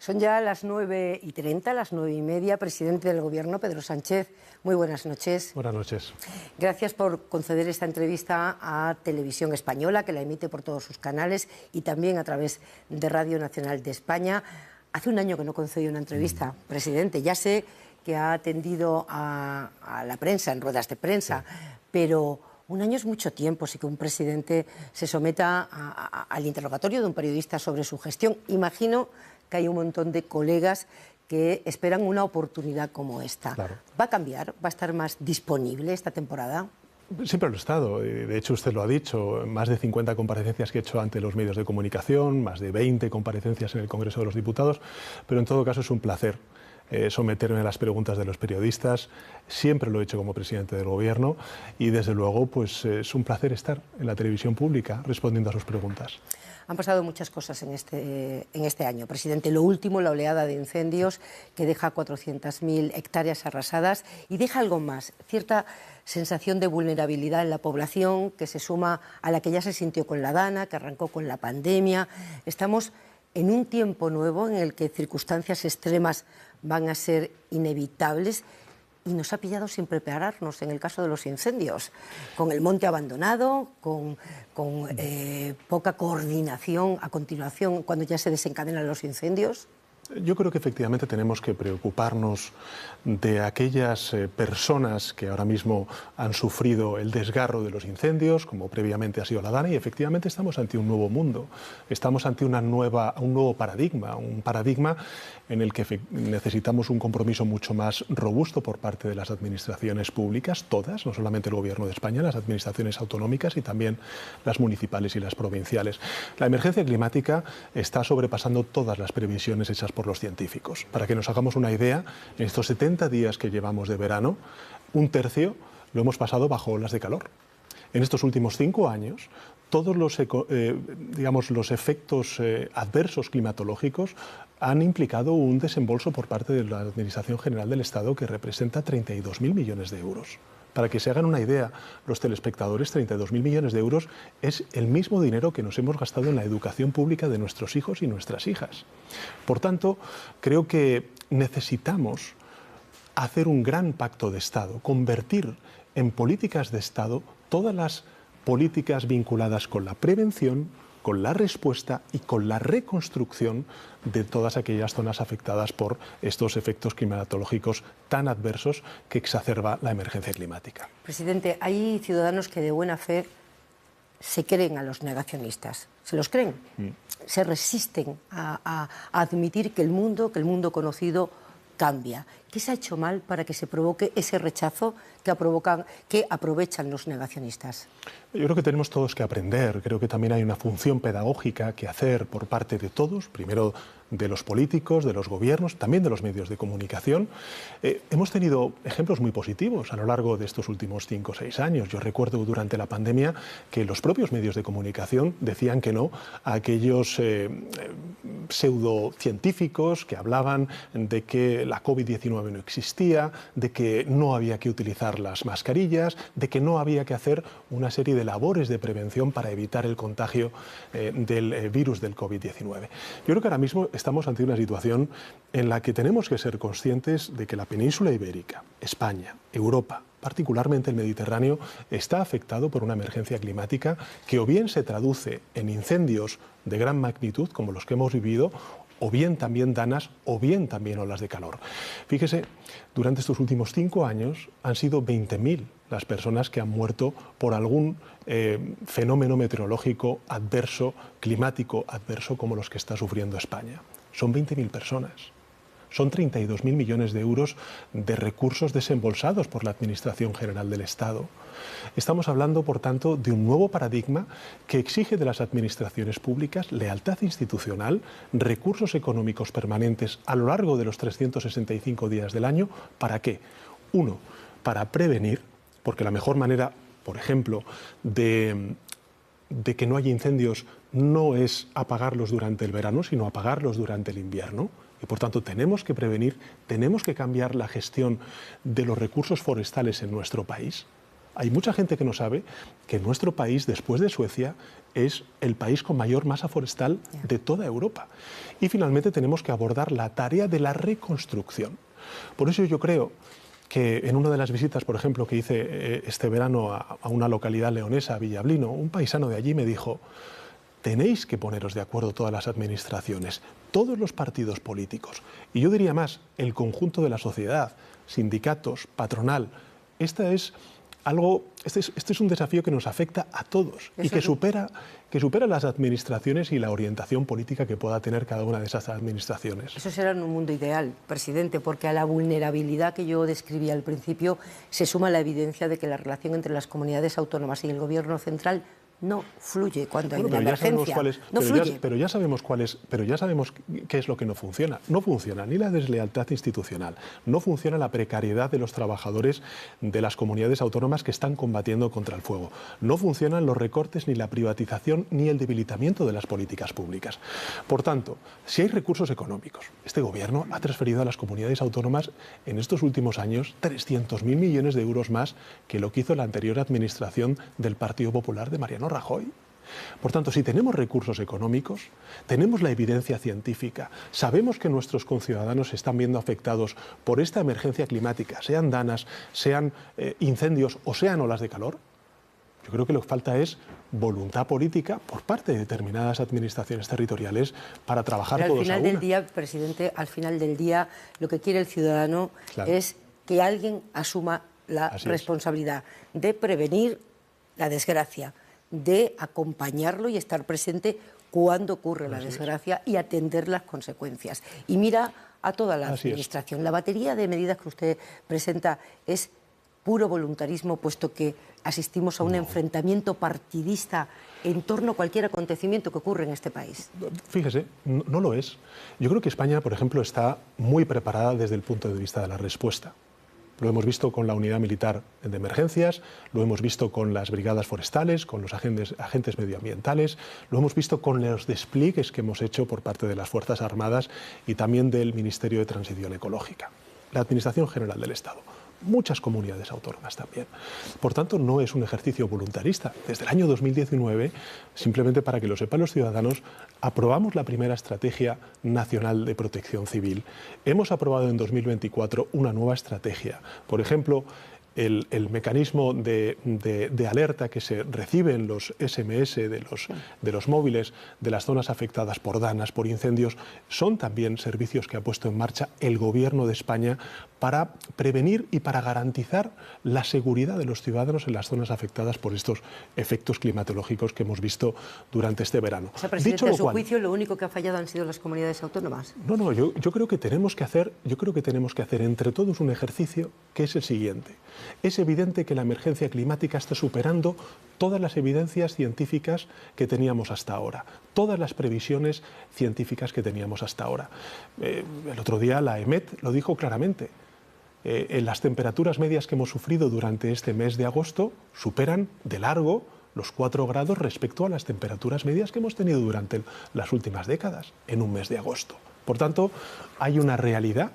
Son ya las 9:30, las 9:30. Presidente del Gobierno, Pedro Sánchez, muy buenas noches. Buenas noches. Gracias por conceder esta entrevista a Televisión Española, que la emite por todos sus canales y también a través de Radio Nacional de España. Hace un año que no concedió una entrevista, presidente. Ya sé que ha atendido a la prensa, en ruedas de prensa, pero un año es mucho tiempo, sí que un presidente se someta al interrogatorio de un periodista sobre su gestión. Imagino que hay un montón de colegas que esperan una oportunidad como esta. Claro. ¿Va a cambiar? ¿Va a estar más disponible esta temporada? Siempre lo he estado. De hecho, usted lo ha dicho. Más de 50 comparecencias que he hecho ante los medios de comunicación, más de 20 comparecencias en el Congreso de los Diputados. Pero en todo caso es un placer someterme a las preguntas de los periodistas. Siempre lo he hecho como presidente del Gobierno y desde luego pues, es un placer estar en la televisión pública respondiendo a sus preguntas. Han pasado muchas cosas en este año, presidente. Lo último, la oleada de incendios que deja 400.000 hectáreas arrasadas y deja algo más, cierta sensación de vulnerabilidad en la población que se suma a la que ya se sintió con la Dana, que arrancó con la pandemia. Estamos en un tiempo nuevo en el que circunstancias extremas van a ser inevitables y nos ha pillado sin prepararnos en el caso de los incendios, con el monte abandonado, con poca coordinación a continuación cuando ya se desencadenan los incendios. Yo creo que efectivamente tenemos que preocuparnos de aquellas personas que ahora mismo han sufrido el desgarro de los incendios, como previamente ha sido la Dana, y efectivamente estamos ante un nuevo mundo, estamos ante un nuevo paradigma, un paradigma en el que necesitamos un compromiso mucho más robusto por parte de las administraciones públicas, todas, no solamente el Gobierno de España, las administraciones autonómicas y también las municipales y las provinciales. La emergencia climática está sobrepasando todas las previsiones hechas por los científicos. Para que nos hagamos una idea, en estos 70 días que llevamos de verano, un tercio lo hemos pasado bajo olas de calor. En estos últimos 5 años, todos los efectos adversos climatológicos han implicado un desembolso por parte de la Administración General del Estado que representa 32.000 millones de euros. Para que se hagan una idea, los telespectadores, 32.000 millones de euros es el mismo dinero que nos hemos gastado en la educación pública de nuestros hijos y nuestras hijas. Por tanto, creo que necesitamos hacer un gran pacto de Estado, convertir en políticas de Estado todas las políticas vinculadas con la prevención, con la respuesta y con la reconstrucción de todas aquellas zonas afectadas por estos efectos climatológicos tan adversos que exacerba la emergencia climática. Presidente, hay ciudadanos que de buena fe se creen a los negacionistas, se los creen, se resisten a admitir que el mundo conocido cambia. ¿Qué se ha hecho mal para que se provoque ese rechazo que aprovechan los negacionistas? Yo creo que tenemos todos que aprender, creo que también hay una función pedagógica que hacer por parte de todos, primero de los políticos, de los gobiernos, también de los medios de comunicación. Hemos tenido ejemplos muy positivos a lo largo de estos últimos 5 o 6 años. Yo recuerdo durante la pandemia que los propios medios de comunicación decían que no a aquellos pseudocientíficos que hablaban de que la COVID-19 no existía, de que no había que utilizar las mascarillas, de que no había que hacer una serie de labores de prevención para evitar el contagio del virus del COVID-19. Yo creo que ahora mismo estamos ante una situación en la que tenemos que ser conscientes de que la península ibérica, España, Europa, particularmente el Mediterráneo, está afectado por una emergencia climática que o bien se traduce en incendios de gran magnitud, como los que hemos vivido, o bien también danas, o bien también olas de calor. Fíjese, durante estos últimos 5 años han sido 20.000 las personas que han muerto por algún fenómeno meteorológico adverso, climático adverso, como los que está sufriendo España. Son 20.000 personas. Son 32.000 millones de euros de recursos desembolsados por la Administración General del Estado. Estamos hablando, por tanto, de un nuevo paradigma que exige de las administraciones públicas lealtad institucional, recursos económicos permanentes a lo largo de los 365 días del año. ¿Para qué? Uno, para prevenir, porque la mejor manera, por ejemplo, de que no haya incendios no es apagarlos durante el verano, sino apagarlos durante el invierno. Y por tanto tenemos que prevenir, tenemos que cambiar la gestión de los recursos forestales en nuestro país. Hay mucha gente que no sabe que nuestro país, después de Suecia, es el país con mayor masa forestal de toda Europa. Y finalmente tenemos que abordar la tarea de la reconstrucción. Por eso yo creo que en una de las visitas, por ejemplo, que hice este verano a una localidad leonesa, a Villablino, un paisano de allí me dijo: tenéis que poneros de acuerdo todas las administraciones, todos los partidos políticos, y yo diría más, el conjunto de la sociedad, sindicatos, patronal. Este es un desafío que nos afecta a todos y que supera las administraciones y la orientación política que pueda tener cada una de esas administraciones. Eso será en un mundo ideal, presidente, porque a la vulnerabilidad que yo describí al principio se suma la evidencia de que la relación entre las comunidades autónomas y el gobierno central no fluye cuando hay una emergencia. Pero ya sabemos qué es lo que no funciona. No funciona ni la deslealtad institucional, no funciona la precariedad de los trabajadores de las comunidades autónomas que están combatiendo contra el fuego. No funcionan los recortes, ni la privatización, ni el debilitamiento de las políticas públicas. Por tanto, si hay recursos económicos, este gobierno ha transferido a las comunidades autónomas en estos últimos años 300.000 millones de euros más que lo que hizo la anterior administración del Partido Popular de Mariano Rajoy. Por tanto, si tenemos recursos económicos, tenemos la evidencia científica, sabemos que nuestros conciudadanos se están viendo afectados por esta emergencia climática, sean danas, sean incendios o sean olas de calor, yo creo que lo que falta es voluntad política por parte de determinadas administraciones territoriales para trabajar todos a una. Al final del día, presidente, al final del día lo que quiere el ciudadano es que alguien asuma la responsabilidad de prevenir la desgracia, de acompañarlo y estar presente cuando ocurre la desgracia y atender las consecuencias. Y mira a toda la administración. La batería de medidas que usted presenta es puro voluntarismo, puesto que asistimos a un enfrentamiento partidista en torno a cualquier acontecimiento que ocurre en este país. Fíjese, no lo es. Yo creo que España, por ejemplo, está muy preparada desde el punto de vista de la respuesta. Lo hemos visto con la unidad militar de emergencias, lo hemos visto con las brigadas forestales, con los agentes medioambientales, lo hemos visto con los despliegues que hemos hecho por parte de las Fuerzas Armadas y también del Ministerio de Transición Ecológica, la Administración General del Estado. Muchas comunidades autónomas también. Por tanto, no es un ejercicio voluntarista. Desde el año 2019, simplemente para que lo sepan los ciudadanos, aprobamos la primera Estrategia Nacional de Protección Civil. Hemos aprobado en 2024 una nueva estrategia. Por ejemplo, el mecanismo de alerta que se recibe en los SMS de los móviles de las zonas afectadas por danas, por incendios, son también servicios que ha puesto en marcha el Gobierno de España para prevenir y para garantizar la seguridad de los ciudadanos en las zonas afectadas por estos efectos climatológicos que hemos visto durante este verano. O sea, presidente, a su juicio, lo único que ha fallado han sido las comunidades autónomas. No, yo creo que tenemos que hacer entre todos un ejercicio que es el siguiente. Es evidente que la emergencia climática está superando todas las evidencias científicas que teníamos hasta ahora, todas las previsiones científicas que teníamos hasta ahora. El otro día la EMET lo dijo claramente. En las temperaturas medias que hemos sufrido durante este mes de agosto superan de largo los 4 grados respecto a las temperaturas medias que hemos tenido durante las últimas décadas en un mes de agosto. Por tanto, hay una realidad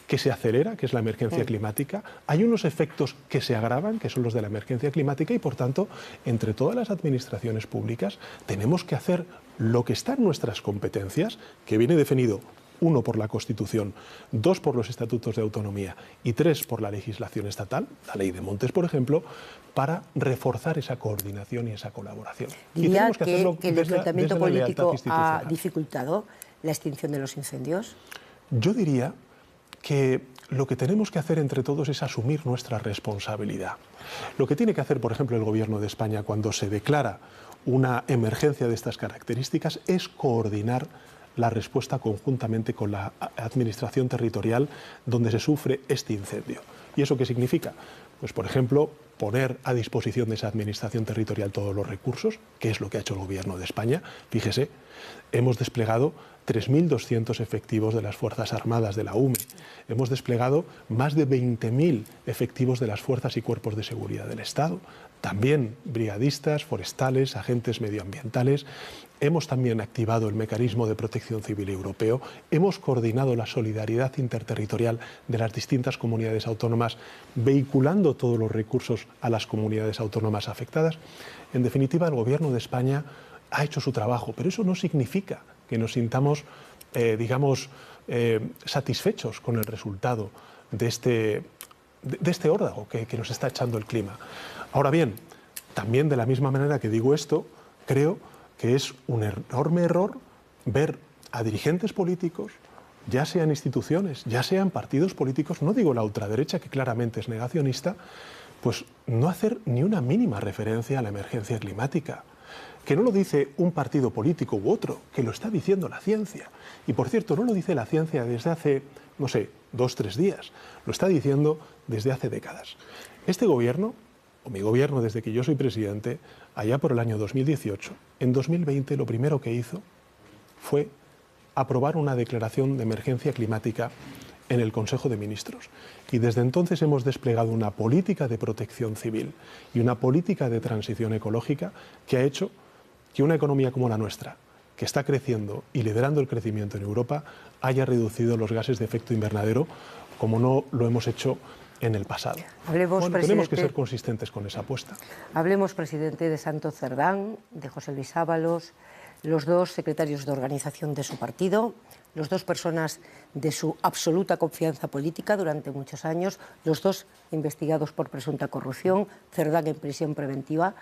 que se acelera, que es la emergencia climática. Hay unos efectos que se agravan, que son los de la emergencia climática, y por tanto, entre todas las administraciones públicas, tenemos que hacer lo que está en nuestras competencias, que viene definido 1 por la Constitución, 2 por los estatutos de autonomía y 3 por la legislación estatal, la ley de montes, por ejemplo, para reforzar esa coordinación y esa colaboración. ¿Diría que el enfrentamiento político ha dificultado la extinción de los incendios? Yo diría que lo que tenemos que hacer entre todos es asumir nuestra responsabilidad. Lo que tiene que hacer, por ejemplo, el Gobierno de España cuando se declara una emergencia de estas características es coordinar la respuesta conjuntamente con la administración territorial donde se sufre este incendio. ¿Y eso qué significa? Pues, por ejemplo, poner a disposición de esa administración territorial todos los recursos, que es lo que ha hecho el Gobierno de España. Fíjese, hemos desplegado 3.200 efectivos de las Fuerzas Armadas de la UME. Hemos desplegado más de 20.000 efectivos de las fuerzas y cuerpos de seguridad del Estado. También brigadistas, forestales, agentes medioambientales. Hemos también activado el mecanismo de protección civil europeo. Hemos coordinado la solidaridad interterritorial de las distintas comunidades autónomas, vehiculando todos los recursos a las comunidades autónomas afectadas. En definitiva, el Gobierno de España ha hecho su trabajo, pero eso no significa que nos sintamos, satisfechos con el resultado de este órdago que nos está echando el clima. Ahora bien, también de la misma manera que digo esto, creo que es un enorme error ver a dirigentes políticos, ya sean instituciones, ya sean partidos políticos, no digo la ultraderecha, que claramente es negacionista, pues no hacer ni una mínima referencia a la emergencia climática. Que no lo dice un partido político u otro, que lo está diciendo la ciencia. Y por cierto, no lo dice la ciencia desde hace, no sé, 2 o 3 días, lo está diciendo desde hace décadas. Este gobierno, o mi gobierno desde que yo soy presidente, allá por el año 2018, en 2020 lo primero que hizo fue aprobar una declaración de emergencia climática en el Consejo de Ministros. Y desde entonces hemos desplegado una política de protección civil y una política de transición ecológica que ha hecho que una economía como la nuestra, que está creciendo y liderando el crecimiento en Europa, haya reducido los gases de efecto invernadero como no lo hemos hecho en el pasado. Tenemos que ser consistentes con esa apuesta. Hablemos, presidente, de Santos Cerdán, de José Luis Ábalos, los dos secretarios de organización de su partido, los dos personas de su absoluta confianza política durante muchos años, los dos investigados por presunta corrupción, Cerdán en prisión preventiva.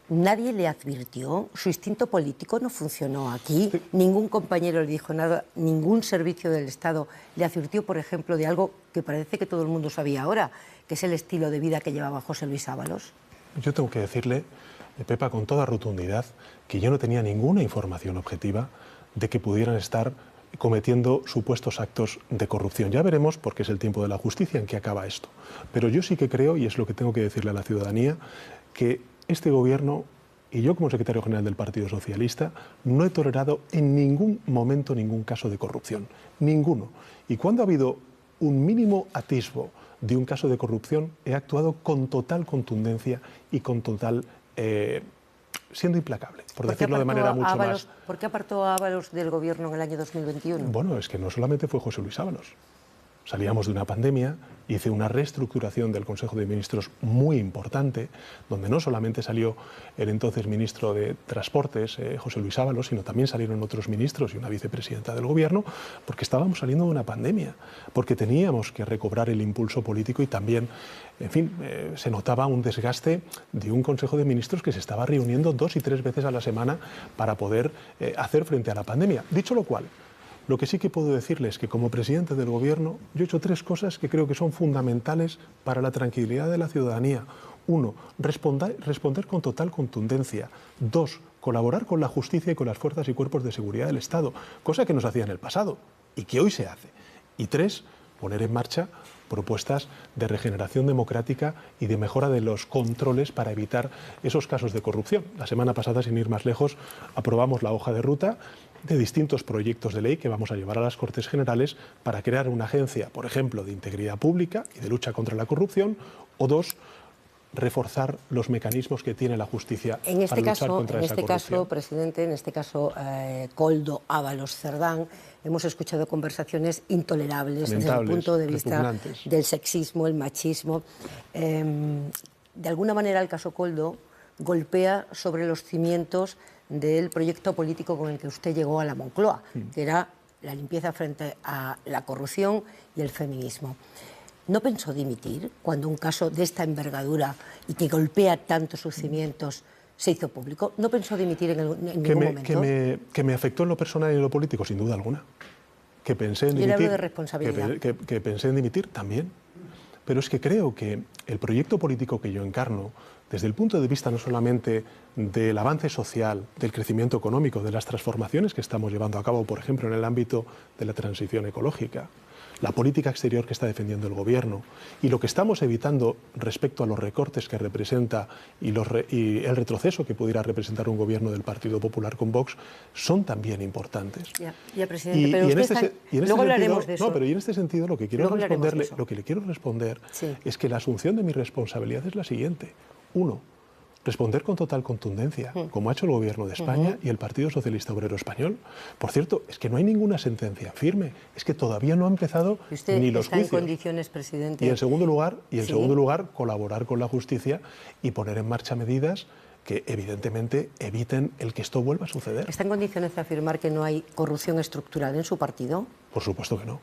Nadie le advirtió, su instinto político no funcionó aquí, sí. Ningún compañero le dijo nada, ningún servicio del Estado le advirtió, por ejemplo, de algo que parece que todo el mundo sabía ahora, que es el estilo de vida que llevaba José Luis Ábalos. Yo tengo que decirle, Pepa, con toda rotundidad, que yo no tenía ninguna información objetiva de que pudieran estar cometiendo supuestos actos de corrupción. Ya veremos, porque es el tiempo de la justicia, en qué acaba esto. Pero yo sí que creo, y es lo que tengo que decirle a la ciudadanía, que este gobierno, y yo como secretario general del Partido Socialista, no he tolerado en ningún momento ningún caso de corrupción. Ninguno. Y cuando ha habido un mínimo atisbo de un caso de corrupción, he actuado con total contundencia y con total... siendo implacable, por decirlo de manera mucho más... ¿Por qué apartó a Ábalos del gobierno en el año 2021? Bueno, es que no solamente fue José Luis Ábalos. Salíamos de una pandemia, hice una reestructuración del Consejo de Ministros muy importante, donde no solamente salió el entonces ministro de Transportes, José Luis Ábalos, sino también salieron otros ministros y una vicepresidenta del Gobierno, porque estábamos saliendo de una pandemia, porque teníamos que recobrar el impulso político y también, en fin, se notaba un desgaste de un Consejo de Ministros que se estaba reuniendo 2 y 3 veces a la semana para poder hacer frente a la pandemia. Dicho lo cual, lo que sí que puedo decirles es que como presidente del Gobierno yo he hecho 3 cosas que creo que son fundamentales para la tranquilidad de la ciudadanía. 1, responder con total contundencia. 2, colaborar con la justicia y con las fuerzas y cuerpos de seguridad del Estado, cosa que no se hacía en el pasado y que hoy se hace. Y 3, poner en marcha propuestas de regeneración democrática y de mejora de los controles para evitar esos casos de corrupción. La semana pasada, sin ir más lejos, aprobamos la hoja de ruta de distintos proyectos de ley que vamos a llevar a las Cortes Generales para crear una agencia, por ejemplo, de integridad pública y de lucha contra la corrupción, o 2, reforzar los mecanismos que tiene la justicia para luchar contra esa corrupción. En este caso, presidente, en este caso, Koldo Ábalos Cerdán, hemos escuchado conversaciones intolerables desde el punto de vista del sexismo, el machismo. De alguna manera, el caso Koldo golpea sobre los cimientos del proyecto político con el que usted llegó a la Moncloa, que era la limpieza frente a la corrupción y el feminismo. ¿No pensó dimitir cuando un caso de esta envergadura y que golpea tanto sus cimientos se hizo público? ¿No pensó dimitir en ningún momento? Que me afectó en lo personal y en lo político, sin duda alguna. Que pensé en dimitir. Yo le hablo de responsabilidad. Que pensé en dimitir también. Pero es que creo que el proyecto político que yo encarno, desde el punto de vista no solamente del avance social, del crecimiento económico, de las transformaciones que estamos llevando a cabo, por ejemplo, en el ámbito de la transición ecológica, la política exterior que está defendiendo el Gobierno y lo que estamos evitando respecto a los recortes que representa y el retroceso que pudiera representar un Gobierno del Partido Popular con Vox son también importantes. Ya, presidente, pero luego hablaremos de eso. No, pero y en este sentido lo que le quiero responder es que la asunción de mi responsabilidad es la siguiente. Uno, responder con total contundencia, como ha hecho el Gobierno de España y el Partido Socialista Obrero Español. Por cierto, es que no hay ninguna sentencia firme, es que todavía no ha empezado ni los juicios. ¿Usted está en condiciones, presidente? Y en segundo lugar, colaborar con la justicia y poner en marcha medidas que evidentemente eviten el que esto vuelva a suceder. ¿Está en condiciones de afirmar que no hay corrupción estructural en su partido? Por supuesto que no.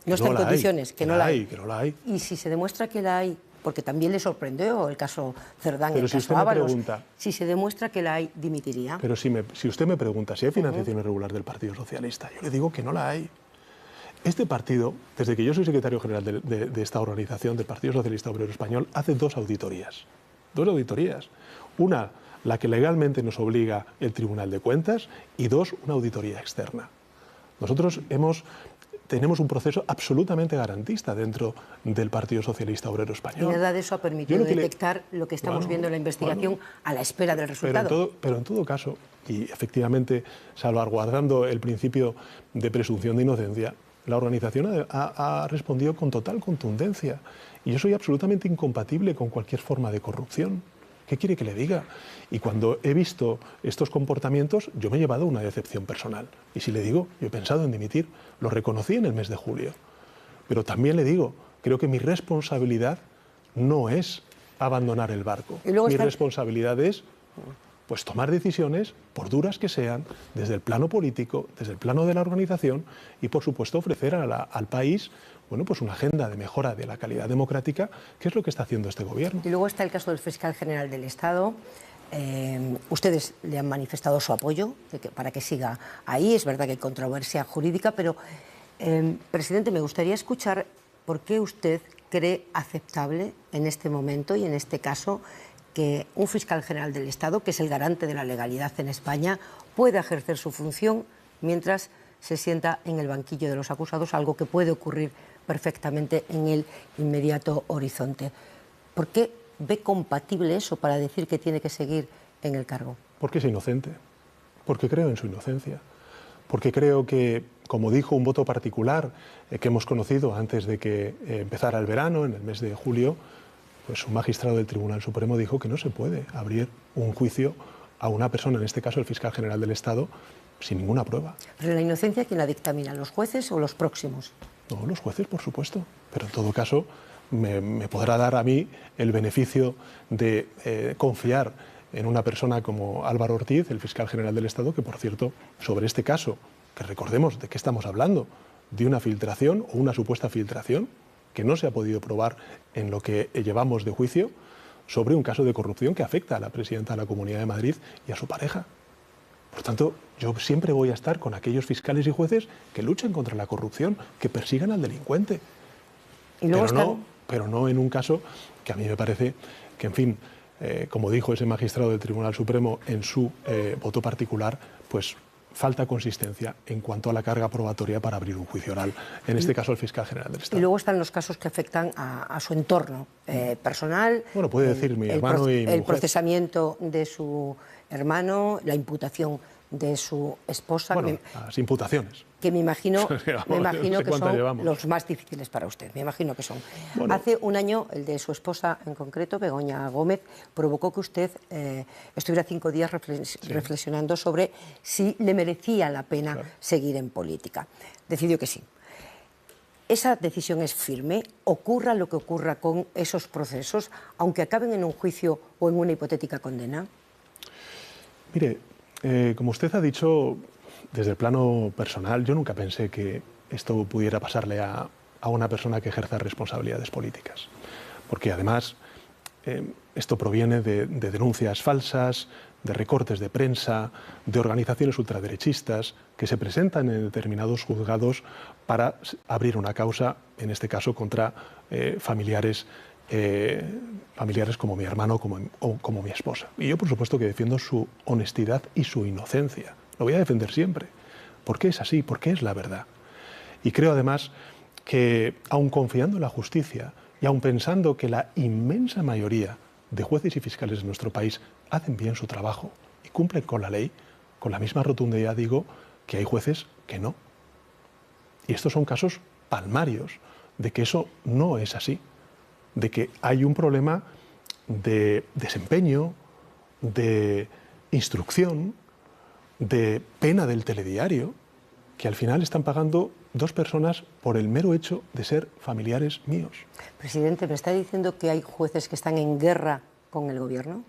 ¿No está en condiciones? Que no la hay. Que no la hay. Y si se demuestra que la hay, porque también le sorprendió el caso Cerdán, pero el si caso usted Ábalos, me pregunta, si se demuestra que la hay, dimitiría. Pero si usted me pregunta si hay financiación irregular del Partido Socialista, yo le digo que no la hay. Este partido, desde que yo soy secretario general de esta organización, del Partido Socialista Obrero Español, hace dos auditorías. Dos auditorías. Una, la que legalmente nos obliga el Tribunal de Cuentas, y dos, una auditoría externa. Nosotros tenemos un proceso absolutamente garantista dentro del Partido Socialista Obrero Español. Y nada de eso ha permitido detectar lo que estamos viendo en la investigación a la espera del resultado. Pero en todo caso, y efectivamente salvaguardando el principio de presunción de inocencia, la organización ha respondido con total contundencia. Y yo soy absolutamente incompatible con cualquier forma de corrupción. ¿Qué quiere que le diga? Y cuando he visto estos comportamientos, yo me he llevado una decepción personal. Y si le digo, yo he pensado en dimitir. Lo reconocí en el mes de julio. Pero también le digo, creo que mi responsabilidad no es abandonar el barco. Mi responsabilidad es pues, tomar decisiones, por duras que sean, desde el plano político, desde el plano de la organización y, por supuesto, ofrecer al país pues una agenda de mejora de la calidad democrática, que es lo que está haciendo este Gobierno. Y luego está el caso del fiscal general del Estado. Ustedes le han manifestado su apoyo para que siga ahí. Es verdad que hay controversia jurídica, pero, presidente, me gustaría escuchar por qué usted cree aceptable en este momento y en este caso que un fiscal general del Estado, que es el garante de la legalidad en España, pueda ejercer su función mientras se sienta en el banquillo de los acusados, algo que puede ocurrir perfectamente en el inmediato horizonte. ¿Por qué ve compatible eso para decir que tiene que seguir en el cargo? Porque es inocente, porque creo en su inocencia, porque creo que, como dijo un voto particular que hemos conocido antes de que empezara el verano, en el mes de julio, pues un magistrado del Tribunal Supremo dijo que no se puede abrir un juicio a una persona, en este caso el fiscal general del Estado, sin ninguna prueba. ¿Pero la inocencia quién la dictamina, los jueces o los próximos? No, los jueces, por supuesto. Pero en todo caso, me podrá dar a mí el beneficio de confiar en una persona como Álvaro Ortiz, el fiscal general del Estado, que, por cierto, sobre este caso, que recordemos de qué estamos hablando, de una filtración o una supuesta filtración, que no se ha podido probar en lo que llevamos de juicio, sobre un caso de corrupción que afecta a la presidenta de la Comunidad de Madrid y a su pareja. Por tanto, yo siempre voy a estar con aquellos fiscales y jueces que luchen contra la corrupción, que persigan al delincuente. Pero no en un caso que a mí me parece que, en fin, como dijo ese magistrado del Tribunal Supremo en su voto particular, pues falta consistencia en cuanto a la carga probatoria para abrir un juicio oral, en este caso el fiscal general del Estado. Y luego están los casos que afectan a su entorno personal. Bueno, puede decir mi hermano y mi mujer. El procesamiento de su hermano, la imputación de su esposa. Bueno, las imputaciones. Que me imagino que son llevamos. los más difíciles para usted. Me imagino que son. Bueno. Hace un año, el de su esposa en concreto, Begoña Gómez, provocó que usted estuviera 5 días reflexionando sobre si le merecía la pena seguir en política. Decidió que sí. ¿Esa decisión es firme? ¿Ocurra lo que ocurra con esos procesos, aunque acaben en un juicio o en una hipotética condena? Mire, como usted ha dicho, desde el plano personal, yo nunca pensé que esto pudiera pasarle a una persona que ejerza responsabilidades políticas. Porque además esto proviene de denuncias falsas, de recortes de prensa, de organizaciones ultraderechistas que se presentan en determinados juzgados para abrir una causa, en este caso contra familiares como mi hermano o como mi esposa. Y yo, por supuesto, que defiendo su honestidad y su inocencia. Lo voy a defender siempre, porque es así, porque es la verdad. Y creo, además, que, aun confiando en la justicia y aun pensando que la inmensa mayoría de jueces y fiscales de nuestro país hacen bien su trabajo y cumplen con la ley, con la misma rotundidad digo que hay jueces que no. Y estos son casos palmarios de que eso no es así, de que hay un problema de desempeño, de instrucción, de pena del telediario, que al final están pagando 2 personas por el mero hecho de ser familiares míos. Presidente, ¿me está diciendo que hay jueces que están en guerra con el gobierno?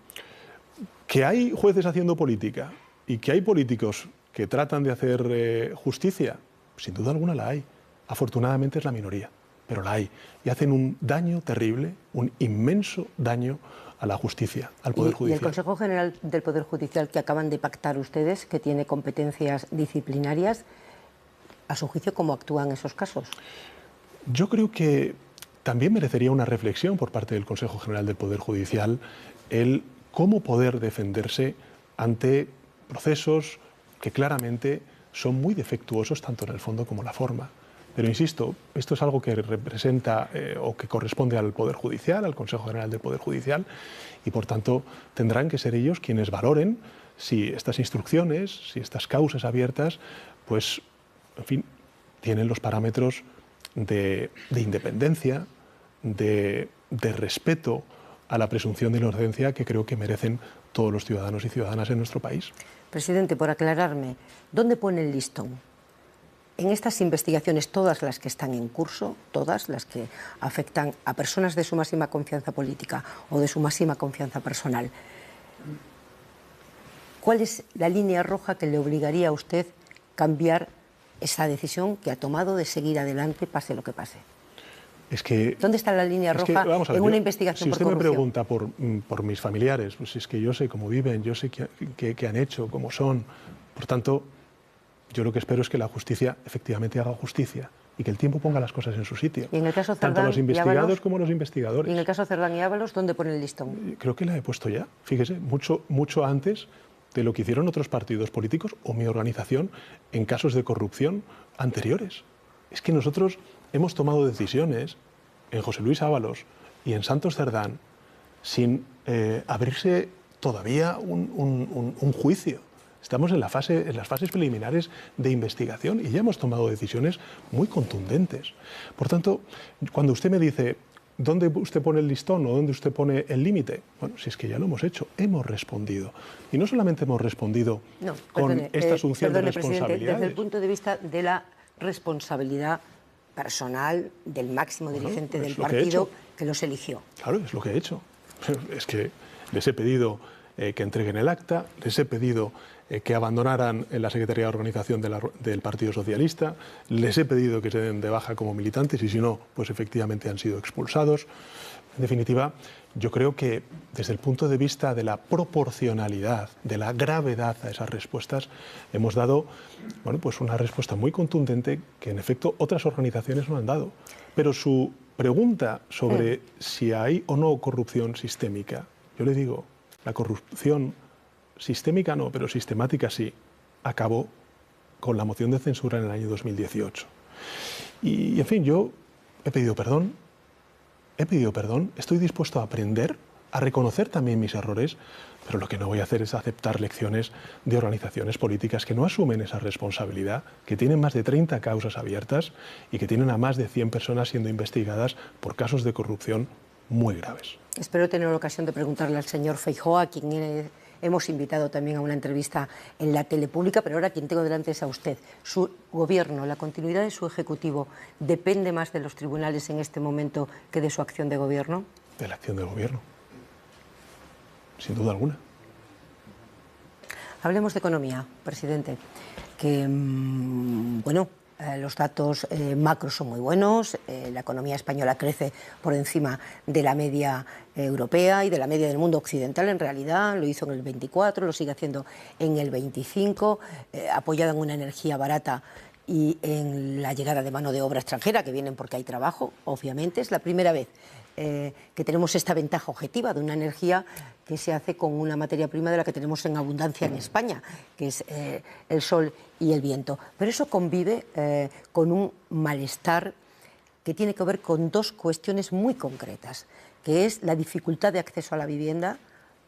Que hay jueces haciendo política y que hay políticos que tratan de hacer justicia, sin duda alguna la hay. Afortunadamente es la minoría, pero la hay. Y hacen un daño terrible, un inmenso daño a la justicia, al Poder Judicial. ¿Y el Consejo General del Poder Judicial que acaban de pactar ustedes, que tiene competencias disciplinarias, a su juicio, cómo actúan en esos casos? Yo creo que también merecería una reflexión por parte del Consejo General del Poder Judicial el cómo poder defenderse ante procesos que claramente son muy defectuosos tanto en el fondo como en la forma. Pero insisto, esto es algo que representa o que corresponde al Poder Judicial, al Consejo General del Poder Judicial, y por tanto tendrán que ser ellos quienes valoren si estas instrucciones, si estas causas abiertas, pues, en fin, tienen los parámetros de independencia, de respeto a la presunción de inocencia que creo que merecen todos los ciudadanos y ciudadanas en nuestro país. Presidente, por aclararme, ¿dónde pone el listón? En estas investigaciones, todas las que están en curso, todas las que afectan a personas de su máxima confianza política o de su máxima confianza personal, ¿cuál es la línea roja que le obligaría a usted a cambiar esa decisión que ha tomado de seguir adelante, pase lo que pase? Es que, ¿dónde está la línea roja en una investigación por corrupción? Si usted me pregunta por mis familiares, pues es que yo sé cómo viven, yo sé qué han hecho, cómo son. Por tanto, yo lo que espero es que la justicia efectivamente haga justicia y que el tiempo ponga las cosas en su sitio. ¿Y en el caso Cerdán tanto los investigados y Ábalos, como los investigadores. ¿Y en el caso Cerdán y Ábalos, dónde pone el listón? Creo que la he puesto ya, fíjese, mucho antes de lo que hicieron otros partidos políticos o mi organización en casos de corrupción anteriores. Es que nosotros hemos tomado decisiones en José Luis Ábalos y en Santos Cerdán sin abrirse todavía un juicio. Estamos en las fases preliminares de investigación y ya hemos tomado decisiones muy contundentes. Por tanto, cuando usted me dice ¿dónde usted pone el listón o dónde usted pone el límite? Bueno, si es que ya lo hemos hecho, hemos respondido. Y no solamente hemos respondido con esta asunción de responsabilidades. Presidente, desde el punto de vista de la responsabilidad personal del máximo dirigente del partido que los eligió. Claro, es lo que he hecho. Es que les he pedido que entreguen el acta, les he pedido que abandonaran la Secretaría de Organización del Partido Socialista, les he pedido que se den de baja como militantes y si no, pues efectivamente han sido expulsados. En definitiva, yo creo que desde el punto de vista de la proporcionalidad, de la gravedad a esas respuestas, hemos dado pues una respuesta muy contundente que en efecto otras organizaciones no han dado. Pero su pregunta sobre si hay o no corrupción sistémica, yo le digo, la corrupción sistémica no, pero sistemática sí, acabó con la moción de censura en el año 2018. Y en fin, yo he pedido perdón, estoy dispuesto a aprender, a reconocer también mis errores, pero lo que no voy a hacer es aceptar lecciones de organizaciones políticas que no asumen esa responsabilidad, que tienen más de 30 causas abiertas y que tienen a más de 100 personas siendo investigadas por casos de corrupción muy graves. Espero tener la ocasión de preguntarle al señor Feijóo, a quien hemos invitado también a una entrevista en la tele pública, pero ahora quien tengo delante es a usted. Su gobierno, la continuidad de su ejecutivo, ¿depende más de los tribunales en este momento que de su acción de gobierno? De la acción del gobierno, sin duda alguna. Hablemos de economía, presidente, que, los datos macros son muy buenos, la economía española crece por encima de la media europea y de la media del mundo occidental, en realidad, lo hizo en el 24, lo sigue haciendo en el 25, apoyada en una energía barata y en la llegada de mano de obra extranjera, que vienen porque hay trabajo, obviamente. Es la primera vez que tenemos esta ventaja objetiva de una energía que se hace con una materia prima de la que tenemos en abundancia en España, que es el sol y el viento. Pero eso convive con un malestar que tiene que ver con dos cuestiones muy concretas, que es la dificultad de acceso a la vivienda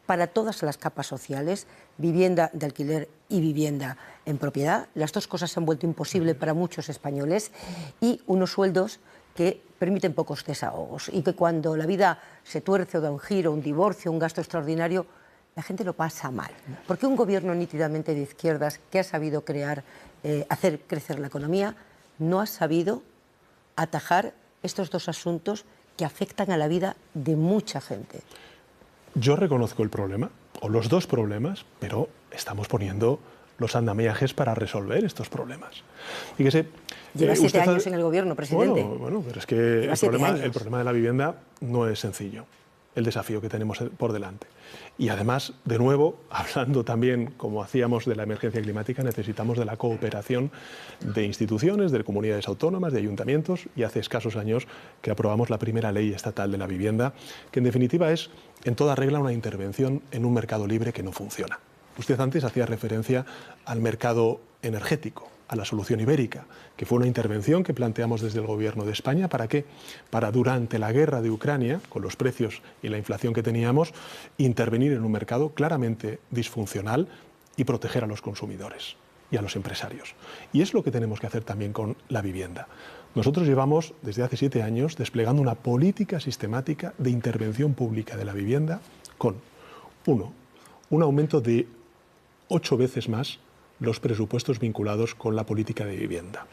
para todas las capas sociales, vivienda de alquiler y vivienda en propiedad. Las dos cosas se han vuelto imposibles para muchos españoles, y unos sueldos que permiten pocos desahogos, y que cuando la vida se tuerce o da un giro, un divorcio, un gasto extraordinario, la gente lo pasa mal. Porque un gobierno nítidamente de izquierdas que ha sabido hacer crecer la economía, no ha sabido atajar estos dos asuntos que afectan a la vida de mucha gente. Yo reconozco el problema, o los dos problemas, pero estamos poniendo los andamiajes para resolver estos problemas. Fíjese, lleva 7 años en el gobierno, presidente. Bueno, pero es que el problema de la vivienda no es sencillo, el desafío que tenemos por delante. Y además, de nuevo, hablando también, como hacíamos, de la emergencia climática, necesitamos de la cooperación de instituciones, de comunidades autónomas, de ayuntamientos, y hace escasos años que aprobamos la primera ley estatal de la vivienda, que en definitiva es, en toda regla, una intervención en un mercado libre que no funciona. Usted antes hacía referencia al mercado energético, a la solución ibérica, que fue una intervención que planteamos desde el Gobierno de España. ¿Para qué? Para, durante la guerra de Ucrania, con los precios y la inflación que teníamos, intervenir en un mercado claramente disfuncional y proteger a los consumidores y a los empresarios. Y es lo que tenemos que hacer también con la vivienda. Nosotros llevamos, desde hace 7 años, desplegando una política sistemática de intervención pública de la vivienda con, un aumento de 8 veces más los presupuestos vinculados con la política de vivienda.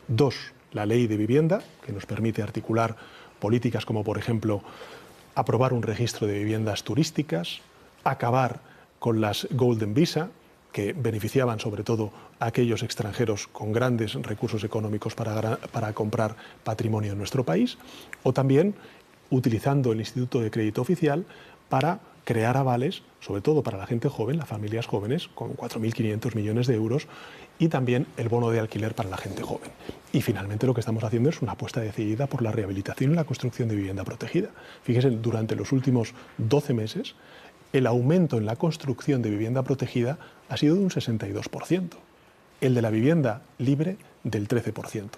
2, la ley de vivienda, que nos permite articular políticas como, por ejemplo, aprobar un registro de viviendas turísticas, acabar con las Golden Visa, que beneficiaban sobre todo a aquellos extranjeros con grandes recursos económicos para comprar patrimonio en nuestro país, o también utilizando el Instituto de Crédito Oficial para crear avales, sobre todo para la gente joven, las familias jóvenes, con 4.500 millones de euros, y también el bono de alquiler para la gente joven. Y finalmente lo que estamos haciendo es una apuesta decidida por la rehabilitación y la construcción de vivienda protegida. Fíjense, durante los últimos 12 meses, el aumento en la construcción de vivienda protegida ha sido de un 62%, el de la vivienda libre del 13%.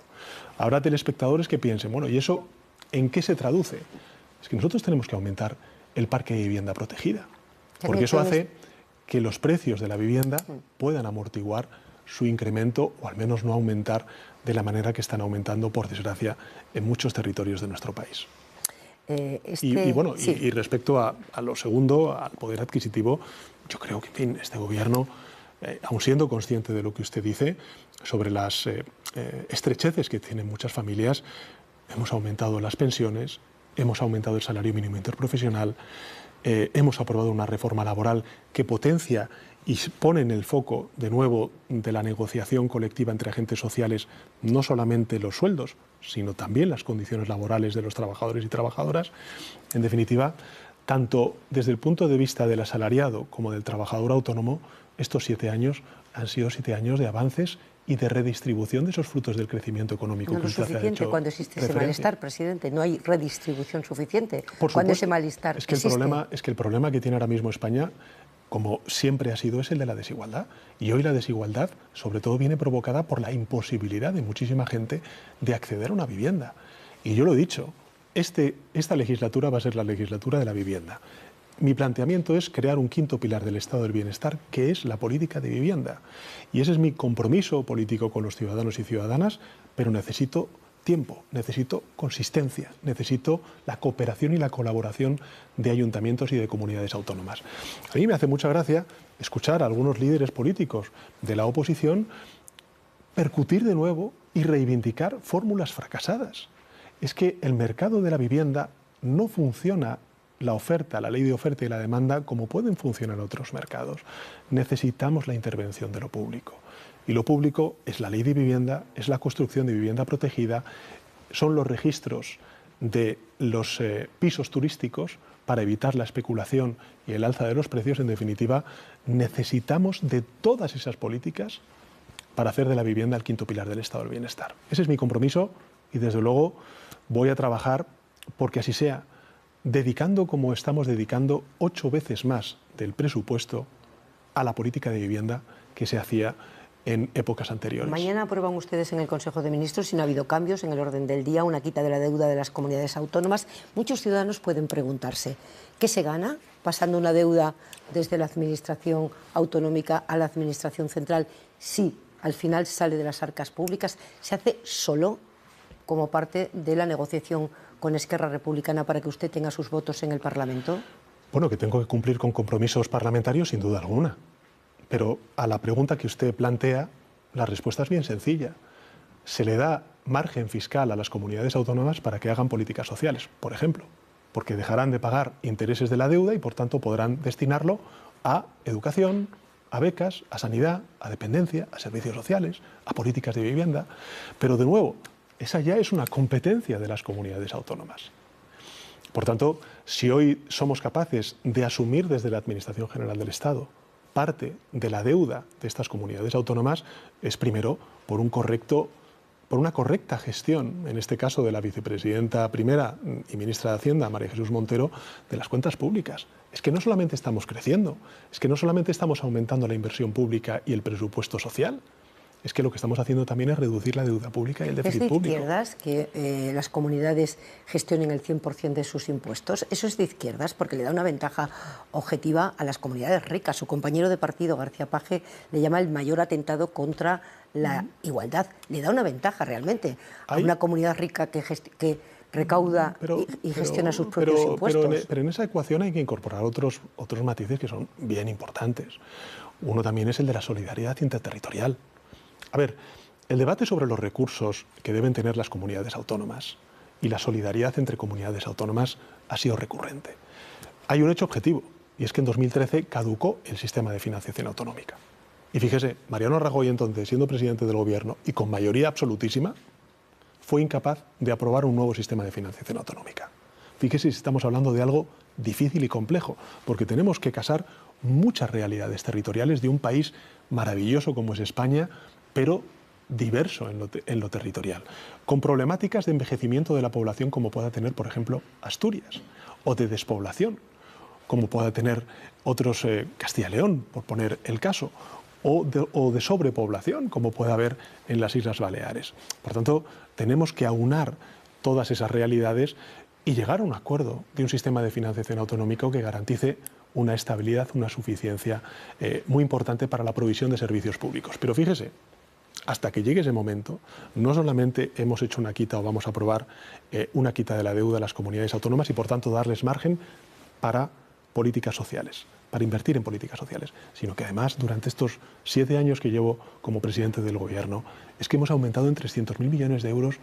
Habrá telespectadores que piensen, bueno, ¿y eso en qué se traduce? Es que nosotros tenemos que aumentar el parque de vivienda protegida, porque eso hace que los precios de la vivienda puedan amortiguar su incremento, o al menos no aumentar de la manera que están aumentando, por desgracia, en muchos territorios de nuestro país. Y respecto a lo segundo, al poder adquisitivo, yo creo que, en fin, este gobierno, aun siendo consciente de lo que usted dice sobre las estrecheces que tienen muchas familias, hemos aumentado las pensiones, hemos aumentado el salario mínimo interprofesional, hemos aprobado una reforma laboral que potencia y pone en el foco de nuevo de la negociación colectiva entre agentes sociales no solamente los sueldos, sino también las condiciones laborales de los trabajadores y trabajadoras. En definitiva, tanto desde el punto de vista del asalariado como del trabajador autónomo, estos 7 años han sido 7 años de avances y de redistribución de esos frutos del crecimiento económico. No que es suficiente cuando existe ese malestar, presidente. No hay redistribución suficiente cuando ese malestar existe. Es que el problema que tiene ahora mismo España, como siempre ha sido, es el de la desigualdad. Y hoy la desigualdad, sobre todo, viene provocada por la imposibilidad de muchísima gente de acceder a una vivienda. Y yo lo he dicho, esta legislatura va a ser la legislatura de la vivienda. Mi planteamiento es crear un 5.º pilar del Estado del Bienestar, que es la política de vivienda. Y ese es mi compromiso político con los ciudadanos y ciudadanas, pero necesito tiempo, necesito consistencia, necesito la cooperación y la colaboración de ayuntamientos y de comunidades autónomas. A mí me hace mucha gracia escuchar a algunos líderes políticos de la oposición percutir de nuevo y reivindicar fórmulas fracasadas. Es que el mercado de la vivienda no funciona, la oferta, la ley de oferta y la demanda, como pueden funcionar otros mercados. Necesitamos la intervención de lo público. Y lo público es la ley de vivienda, es la construcción de vivienda protegida, son los registros de los pisos turísticos para evitar la especulación y el alza de los precios. En definitiva, necesitamos de todas esas políticas para hacer de la vivienda el 5.º pilar del Estado del Bienestar. Ese es mi compromiso y, desde luego, voy a trabajar porque así sea, dedicando, como estamos dedicando, 8 veces más del presupuesto a la política de vivienda que se hacía en épocas anteriores. Mañana aprueban ustedes en el Consejo de Ministros, si no ha habido cambios en el orden del día, una quita de la deuda de las comunidades autónomas. Muchos ciudadanos pueden preguntarse, ¿qué se gana pasando una deuda desde la Administración autonómica a la Administración central si al final sale de las arcas públicas? ¿Se hace solo como parte de la negociación con Esquerra Republicana para que usted tenga sus votos en el Parlamento? Bueno, que tengo que cumplir con compromisos parlamentarios, sin duda alguna. Pero a la pregunta que usted plantea, la respuesta es bien sencilla. Se le da margen fiscal a las comunidades autónomas para que hagan políticas sociales, por ejemplo, porque dejarán de pagar intereses de la deuda y, por tanto, podrán destinarlo a educación, a becas, a sanidad, a dependencia, a servicios sociales, a políticas de vivienda. Pero, de nuevo, esa ya es una competencia de las comunidades autónomas. Por tanto, si hoy somos capaces de asumir desde la Administración General del Estado parte de la deuda de estas comunidades autónomas, es primero por una correcta gestión, en este caso de la vicepresidenta primera y ministra de Hacienda, María Jesús Montero, de las cuentas públicas. Es que no solamente estamos creciendo, es que no solamente estamos aumentando la inversión pública y el presupuesto social, es que lo que estamos haciendo también es reducir la deuda pública y el déficit público. ¿Es de izquierdas que las comunidades gestionen el 100% de sus impuestos? Eso es de izquierdas porque le da una ventaja objetiva a las comunidades ricas. Su compañero de partido, García Page, le llama el mayor atentado contra la igualdad. Le da una ventaja realmente a una comunidad rica que recauda y gestiona sus propios impuestos. Pero en esa ecuación hay que incorporar otros matices que son bien importantes. Uno también es el de la solidaridad interterritorial. A ver, el debate sobre los recursos que deben tener las comunidades autónomas y la solidaridad entre comunidades autónomas ha sido recurrente. Hay un hecho objetivo, y es que en 2013 caducó el sistema de financiación autonómica. Y fíjese, Mariano Rajoy, entonces, siendo presidente del Gobierno y con mayoría absolutísima, fue incapaz de aprobar un nuevo sistema de financiación autonómica. Fíjese si estamos hablando de algo difícil y complejo, porque tenemos que casar muchas realidades territoriales de un país maravilloso como es España, pero diverso en lo territorial, con problemáticas de envejecimiento de la población como pueda tener, por ejemplo, Asturias, o de despoblación, como pueda tener otros Castilla y León, por poner el caso, o de sobrepoblación, como puede haber en las Islas Baleares. Por tanto, tenemos que aunar todas esas realidades y llegar a un acuerdo de un sistema de financiación autonómico que garantice una estabilidad, una suficiencia muy importante para la provisión de servicios públicos. Pero fíjese, hasta que llegue ese momento, no solamente hemos hecho una quita o vamos a aprobar una quita de la deuda a las comunidades autónomas y, por tanto, darles margen para políticas sociales, para invertir en políticas sociales, sino que además, durante estos 7 años que llevo como presidente del Gobierno, es que hemos aumentado en 300.000 millones de euros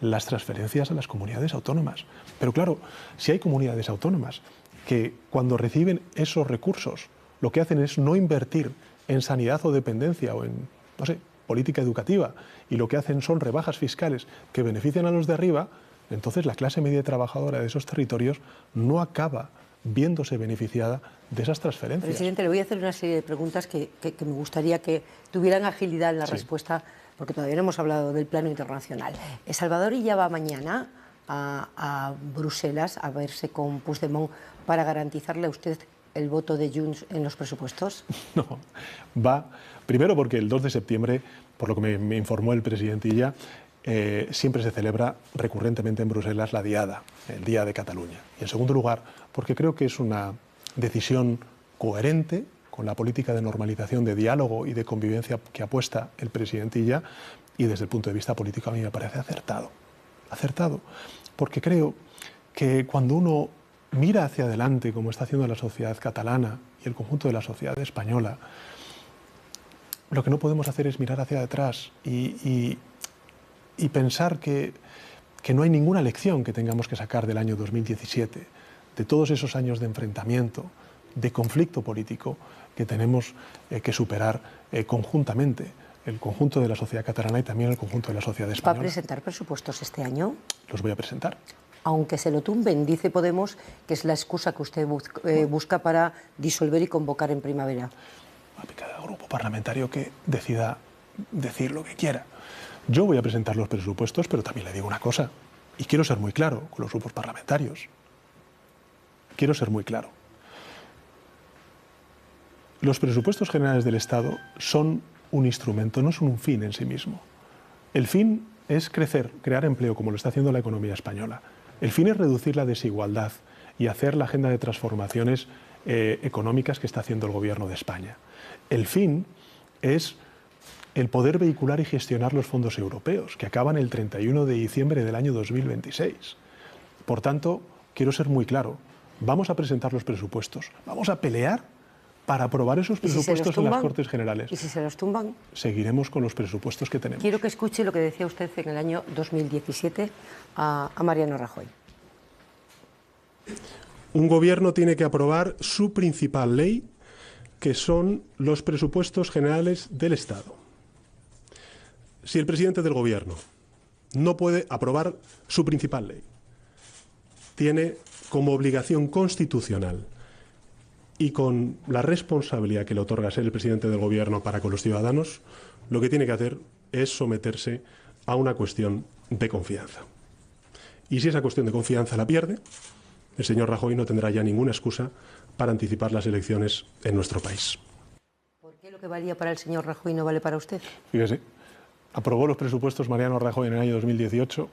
las transferencias a las comunidades autónomas. Pero claro, si hay comunidades autónomas que cuando reciben esos recursos lo que hacen es no invertir en sanidad o dependencia o en, no sé, política educativa, y lo que hacen son rebajas fiscales que benefician a los de arriba, entonces la clase media trabajadora de esos territorios no acaba viéndose beneficiada de esas transferencias. Presidente, le voy a hacer una serie de preguntas que me gustaría que tuvieran agilidad en la respuesta, porque todavía no hemos hablado del plano internacional. Salvador Illa va mañana a Bruselas a verse con Puigdemont para garantizarle a usted el voto de Junts en los presupuestos. No, va primero porque el 2 de septiembre, por lo que me informó el presidente Illa, siempre se celebra recurrentemente en Bruselas la Diada, el Día de Cataluña. Y en segundo lugar, porque creo que es una decisión coherente con la política de normalización, de diálogo y de convivencia que apuesta el presidente Illa, y desde el punto de vista político a mí me parece acertado. Acertado, porque creo que cuando uno mira hacia adelante, como está haciendo la sociedad catalana y el conjunto de la sociedad española, lo que no podemos hacer es mirar hacia atrás y pensar que no hay ninguna lección que tengamos que sacar del año 2017, de todos esos años de enfrentamiento, de conflicto político que tenemos que superar conjuntamente, el conjunto de la sociedad catalana y también el conjunto de la sociedad española. ¿Va a presentar presupuestos este año? Los voy a presentar. Aunque se lo tumben, dice Podemos que es la excusa que usted busca para disolver y convocar en primavera. Cada grupo parlamentario que decida decir lo que quiera. Yo voy a presentar los presupuestos, pero también le digo una cosa, y quiero ser muy claro con los grupos parlamentarios. Quiero ser muy claro. Los presupuestos generales del Estado son un instrumento, no son un fin en sí mismo. El fin es crecer, crear empleo, como lo está haciendo la economía española. El fin es reducir la desigualdad y hacer la agenda de transformaciones económicas que está haciendo el Gobierno de España. El fin es el poder vehicular y gestionar los fondos europeos, que acaban el 31 de diciembre del año 2026. Por tanto, quiero ser muy claro, vamos a presentar los presupuestos, vamos a pelear para aprobar esos presupuestos en las Cortes Generales. ¿Y si se los tumban? Seguiremos con los presupuestos que tenemos. Quiero que escuche lo que decía usted en el año 2017 a Mariano Rajoy. Un gobierno tiene que aprobar su principal ley, que son los presupuestos generales del Estado. Si el presidente del gobierno no puede aprobar su principal ley, tiene como obligación constitucional y con la responsabilidad que le otorga ser el presidente del gobierno para con los ciudadanos, lo que tiene que hacer es someterse a una cuestión de confianza. Y si esa cuestión de confianza la pierde, el señor Rajoy no tendrá ya ninguna excusa para anticipar las elecciones en nuestro país. ¿Por qué lo que valía para el señor Rajoy no vale para usted? Fíjese, aprobó los presupuestos Mariano Rajoy en el año 2018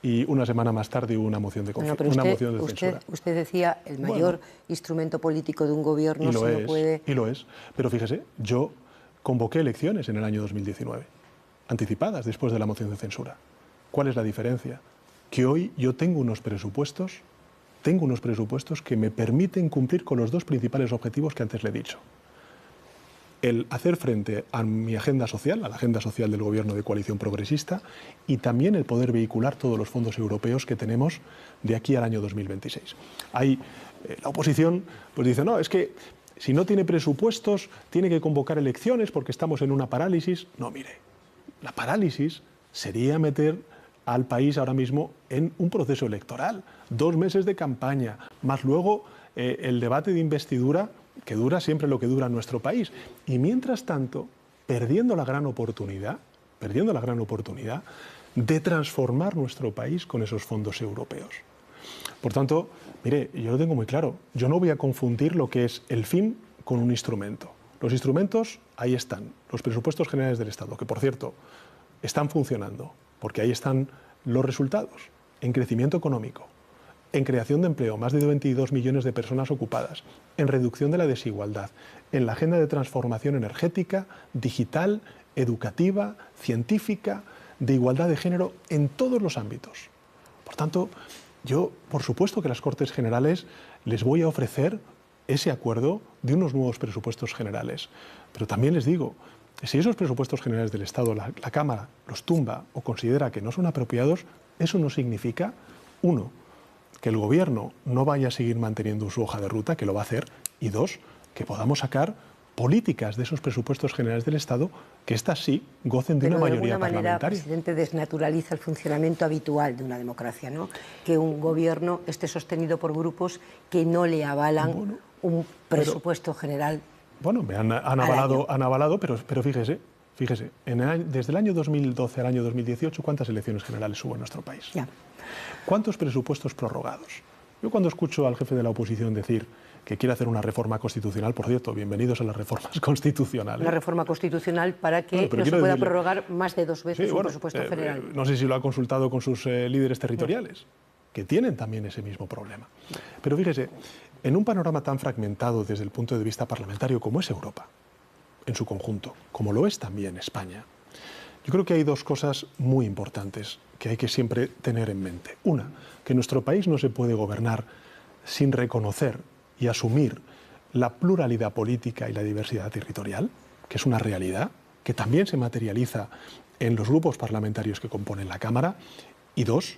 y una semana más tarde hubo una moción de confianza, una moción de censura. Usted decía el mayor instrumento político de un gobierno no puede... Y lo es, pero fíjese, yo convoqué elecciones en el año 2019, anticipadas después de la moción de censura. ¿Cuál es la diferencia? Que hoy yo tengo unos presupuestos que me permiten cumplir con los dos principales objetivos que antes le he dicho. El hacer frente a mi agenda social, a la agenda social del Gobierno de coalición progresista, y también el poder vehicular todos los fondos europeos que tenemos de aquí al año 2026. La oposición pues dice, no, es que si no tiene presupuestos tiene que convocar elecciones porque estamos en una parálisis. No, mire, la parálisis sería meter al país ahora mismo en un proceso electoral, 2 meses de campaña, más luego el debate de investidura, que dura siempre lo que dura en nuestro país. Y mientras tanto, perdiendo la gran oportunidad de transformar nuestro país con esos fondos europeos. Por tanto, mire, yo lo tengo muy claro, yo no voy a confundir lo que es el fin con un instrumento. Los instrumentos, ahí están, los presupuestos generales del Estado, que por cierto, están funcionando, porque ahí están los resultados, en crecimiento económico, en creación de empleo, más de 22 millones de personas ocupadas, en reducción de la desigualdad, en la agenda de transformación energética, digital, educativa, científica, de igualdad de género, en todos los ámbitos. Por tanto, yo, por supuesto que a las Cortes Generales les voy a ofrecer ese acuerdo de unos nuevos presupuestos generales. Pero también les digo, si esos presupuestos generales del Estado, la Cámara los tumba o considera que no son apropiados, eso no significa, uno, que el Gobierno no vaya a seguir manteniendo su hoja de ruta, que lo va a hacer, y dos, que podamos sacar políticas de esos presupuestos generales del Estado que estas sí gocen de una mayoría parlamentaria. De alguna manera, presidente, desnaturaliza el funcionamiento habitual de una democracia, ¿no? Que un Gobierno esté sostenido por grupos que no le avalan un presupuesto general. Bueno, me han avalado, pero fíjese, desde el año 2012 al año 2018, ¿cuántas elecciones generales hubo en nuestro país? Ya. ¿Cuántos presupuestos prorrogados? Yo cuando escucho al jefe de la oposición decir que quiere hacer una reforma constitucional, por cierto, bienvenidos a las reformas constitucionales. Una reforma constitucional para que no se pueda prorrogar más de 2 veces un presupuesto general. No sé si lo ha consultado con sus líderes territoriales, que tienen también ese mismo problema. Pero fíjese, en un panorama tan fragmentado desde el punto de vista parlamentario como es Europa, en su conjunto, como lo es también España, yo creo que hay 2 cosas muy importantes que hay que siempre tener en mente. Una, que nuestro país no se puede gobernar sin reconocer y asumir la pluralidad política y la diversidad territorial, que es una realidad, que también se materializa en los grupos parlamentarios que componen la Cámara. Y 2,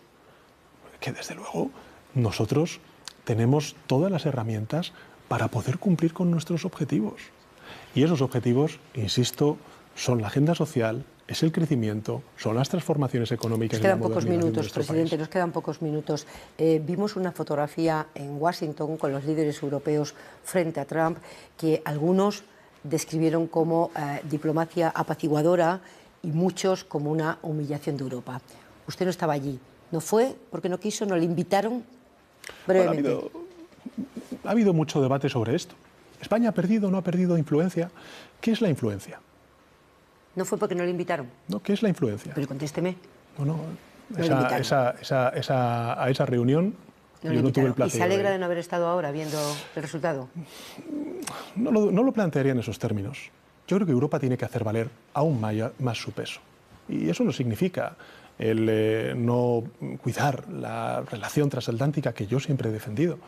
que desde luego nosotros tenemos todas las herramientas para poder cumplir con nuestros objetivos. Y esos objetivos, insisto, son la agenda social, es el crecimiento, son las transformaciones económicas. Nos quedan pocos minutos, presidente, nos quedan pocos minutos. Vimos una fotografía en Washington con los líderes europeos frente a Trump que algunos describieron como diplomacia apaciguadora y muchos como una humillación de Europa. Usted no estaba allí. ¿No fue porque no quiso? ¿No le invitaron? Brevemente. Bueno, ha habido mucho debate sobre esto. ¿España ha perdido o no ha perdido influencia? ¿Qué es la influencia? ¿No fue porque no le invitaron? No, ¿qué es la influencia? Pero contésteme. Bueno, No le invitaron. a esa reunión yo no tuve el placer. ¿Y se alegra de no haber estado ahora viendo el resultado? No lo plantearía en esos términos. Yo creo que Europa tiene que hacer valer aún más su peso. Y eso no significa el no cuidar la relación transatlántica que yo siempre he defendido.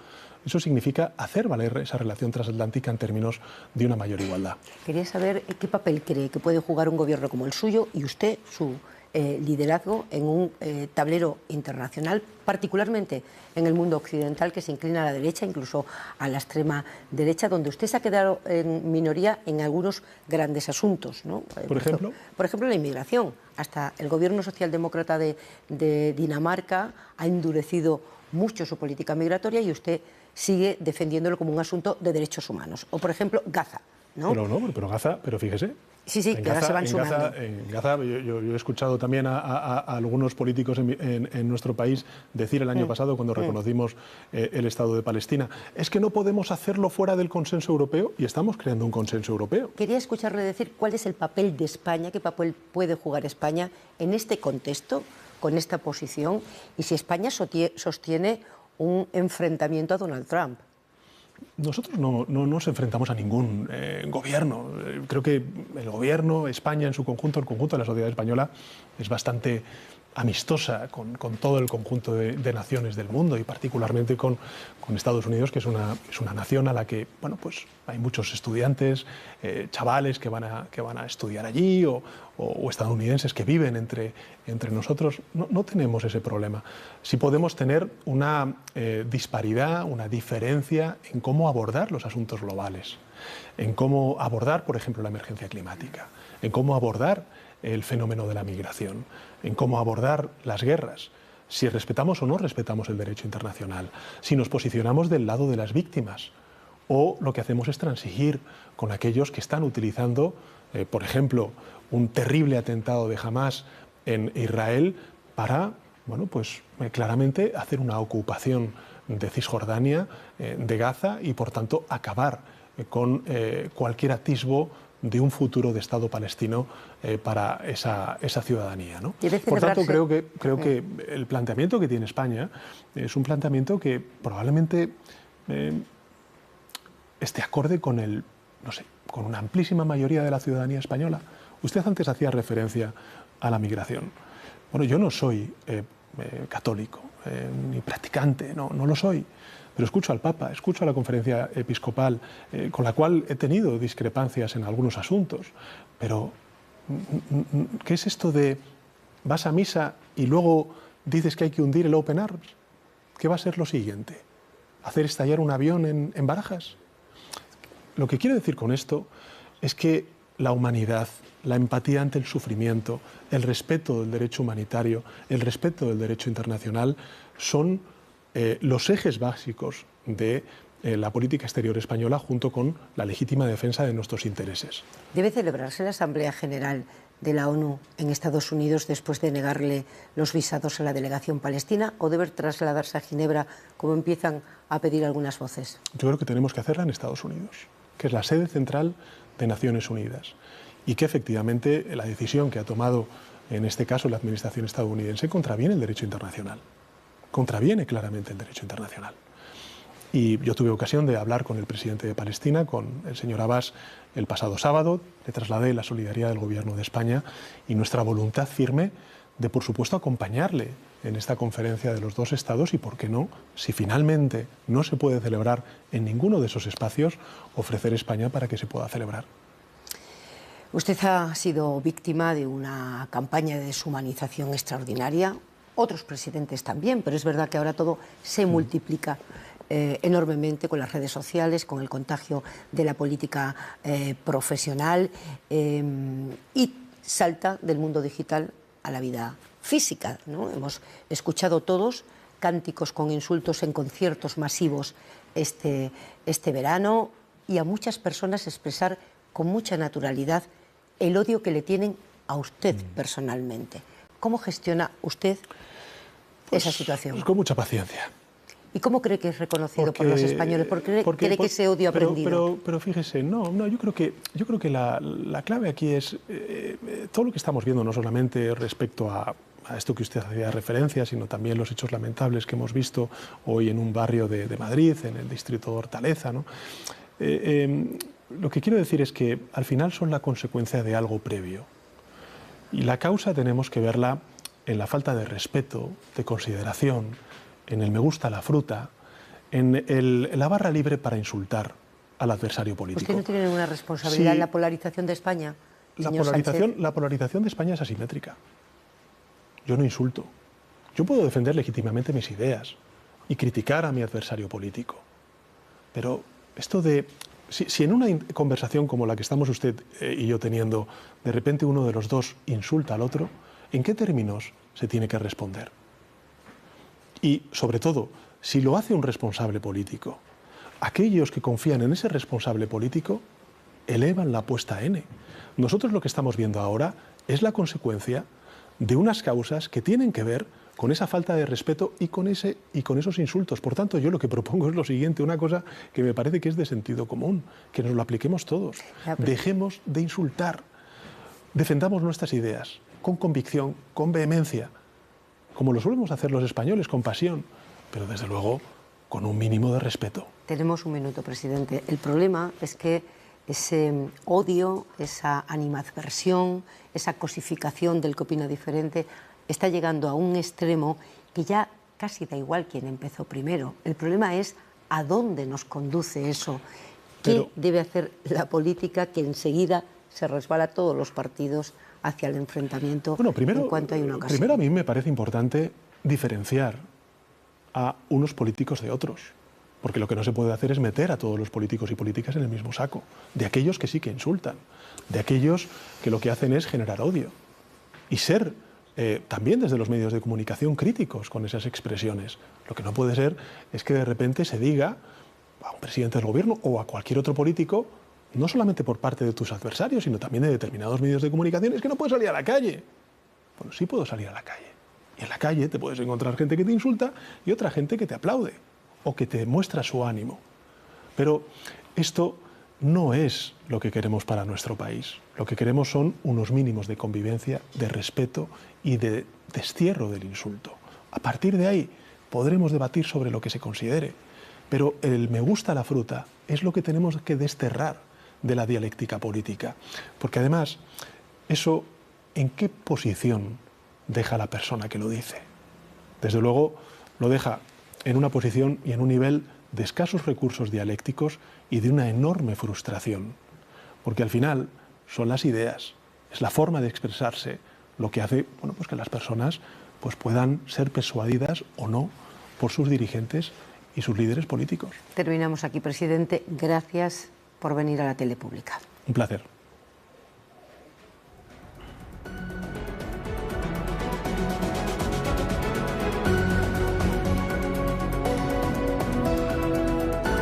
Eso significa hacer valer esa relación transatlántica en términos de una mayor igualdad. Quería saber qué papel cree que puede jugar un gobierno como el suyo y usted, su liderazgo en un tablero internacional, particularmente en el mundo occidental, que se inclina a la derecha, incluso a la extrema derecha, donde usted se ha quedado en minoría en algunos grandes asuntos, ¿no? ¿Por ejemplo? Por ejemplo, la inmigración. Hasta el gobierno socialdemócrata de Dinamarca ha endurecido mucho su política migratoria y usted sigue defendiéndolo como un asunto de derechos humanos. O, por ejemplo, Gaza, ¿no? Pero Gaza, pero fíjese. Sí, que ahora se van sumando. En Gaza, yo he escuchado también a algunos políticos en nuestro país decir el año pasado, cuando reconocimos el Estado de Palestina, es que no podemos hacerlo fuera del consenso europeo, y estamos creando un consenso europeo. Quería escucharle decir cuál es el papel de España, qué papel puede jugar España en este contexto, con esta posición, y si España sostiene un enfrentamiento a Donald Trump. Nosotros no nos enfrentamos a ningún gobierno. Creo que el gobierno, España en su conjunto, el conjunto de la sociedad española, es bastante amistosa con todo el conjunto de naciones del mundo y particularmente con Estados Unidos, que es una nación a la que, bueno, pues hay muchos estudiantes, chavales que van a estudiar allí o estadounidenses que viven entre nosotros. No tenemos ese problema. Sí podemos tener una disparidad, una diferencia en cómo abordar los asuntos globales, en cómo abordar, por ejemplo, la emergencia climática, en cómo abordar el fenómeno de la migración, en cómo abordar las guerras, si respetamos o no respetamos el derecho internacional, si nos posicionamos del lado de las víctimas o lo que hacemos es transigir con aquellos que están utilizando, por ejemplo, un terrible atentado de Hamás en Israel para, bueno, pues claramente hacer una ocupación de Cisjordania, de Gaza y, por tanto, acabar con cualquier atisbo de un futuro de Estado palestino para esa ciudadanía, ¿no? Por tanto, creo que el planteamiento que tiene España es un planteamiento que probablemente esté acorde con con una amplísima mayoría de la ciudadanía española. Usted antes hacía referencia a la migración. Bueno, yo no soy católico ni practicante, no lo soy. Pero escucho al Papa, escucho a la conferencia episcopal, con la cual he tenido discrepancias en algunos asuntos. Pero, ¿qué es esto de vas a misa y luego dices que hay que hundir el Open Arms? ¿Qué va a ser lo siguiente? ¿Hacer estallar un avión en Barajas? Lo que quiero decir con esto es que la humanidad, la empatía ante el sufrimiento, el respeto del derecho humanitario, el respeto del derecho internacional son los ejes básicos de la política exterior española junto con la legítima defensa de nuestros intereses. ¿Debe celebrarse la Asamblea General de la ONU en Estados Unidos después de negarle los visados a la delegación palestina o debe trasladarse a Ginebra como empiezan a pedir algunas voces? Yo creo que tenemos que hacerla en Estados Unidos, que es la sede central de Naciones Unidas y que efectivamente la decisión que ha tomado en este caso la administración estadounidense contraviene el derecho internacional. Contraviene claramente el derecho internacional. Y yo tuve ocasión de hablar con el presidente de Palestina, con el señor Abbas, el pasado sábado. Le trasladé la solidaridad del Gobierno de España y nuestra voluntad firme de, por supuesto, acompañarle en esta conferencia de los dos estados y, por qué no, si finalmente no se puede celebrar en ninguno de esos espacios, ofrecer España para que se pueda celebrar. Usted ha sido víctima de una campaña de deshumanización extraordinaria. Otros presidentes también, pero es verdad que ahora todo se multiplica enormemente con las redes sociales, con el contagio de la política profesional y salta del mundo digital a la vida física, ¿no? Hemos escuchado todos cánticos con insultos en conciertos masivos este verano y a muchas personas expresar con mucha naturalidad el odio que le tienen a usted personalmente. ¿Cómo gestiona usted esa situación? Pues con mucha paciencia. ¿Y cómo cree que es reconocido por los españoles? ¿Por qué cree que ese odio ha aprendido? Pero fíjese, yo creo que la clave aquí es todo lo que estamos viendo, no solamente respecto a esto que usted hacía referencia, sino también los hechos lamentables que hemos visto hoy en un barrio de Madrid, en el distrito de Hortaleza, ¿no? Lo que quiero decir es que al final son la consecuencia de algo previo. Y la causa tenemos que verla en la falta de respeto, de consideración, en el me gusta la fruta, en la barra libre para insultar al adversario político. ¿Usted no tiene ninguna responsabilidad en la polarización de España, señor Sánchez? La polarización de España es asimétrica. Yo no insulto. Yo puedo defender legítimamente mis ideas y criticar a mi adversario político. Pero esto de... Si en una conversación como la que estamos usted y yo teniendo, de repente uno de los dos insulta al otro, ¿en qué términos se tiene que responder? Y, sobre todo, si lo hace un responsable político, aquellos que confían en ese responsable político elevan la apuesta a N. Nosotros lo que estamos viendo ahora es la consecuencia de unas causas que tienen que ver con esa falta de respeto y con esos insultos. Por tanto, yo lo que propongo es lo siguiente, una cosa que me parece que es de sentido común, que nos lo apliquemos todos. Dejemos de insultar, defendamos nuestras ideas con convicción, con vehemencia, como lo solemos hacer los españoles, con pasión, pero desde luego con un mínimo de respeto. Tenemos un minuto, presidente. El problema es que ese odio, esa animadversión, esa cosificación del que opina diferente está llegando a un extremo que ya casi da igual quién empezó primero. El problema es a dónde nos conduce eso. ¿Qué debe hacer la política que enseguida se resbala a todos los partidos hacia el enfrentamiento en cuanto hay una ocasión? Primero, a mí me parece importante diferenciar a unos políticos de otros. Porque lo que no se puede hacer es meter a todos los políticos y políticas en el mismo saco. De aquellos que sí que insultan, de aquellos que lo que hacen es generar odio. Y ser también desde los medios de comunicación críticos con esas expresiones. Lo que no puede ser es que de repente se diga a un presidente del gobierno o a cualquier otro político, no solamente por parte de tus adversarios, sino también de determinados medios de comunicación, es que no puedes salir a la calle. Bueno, sí puedo salir a la calle. Y en la calle te puedes encontrar gente que te insulta y otra gente que te aplaude o que te muestra su ánimo. Pero esto no es lo que queremos para nuestro país. Lo que queremos son unos mínimos de convivencia, de respeto y de destierro del insulto. A partir de ahí podremos debatir sobre lo que se considere, pero el me gusta la fruta es lo que tenemos que desterrar de la dialéctica política. Porque además, eso, ¿en qué posición deja la persona que lo dice? Desde luego, lo deja en una posición y en un nivel de escasos recursos dialécticos y de una enorme frustración. Porque al final son las ideas, es la forma de expresarse lo que hace pues que las personas puedan ser persuadidas o no por sus dirigentes y sus líderes políticos. Terminamos aquí, presidente. Gracias por venir a la tele pública. Un placer.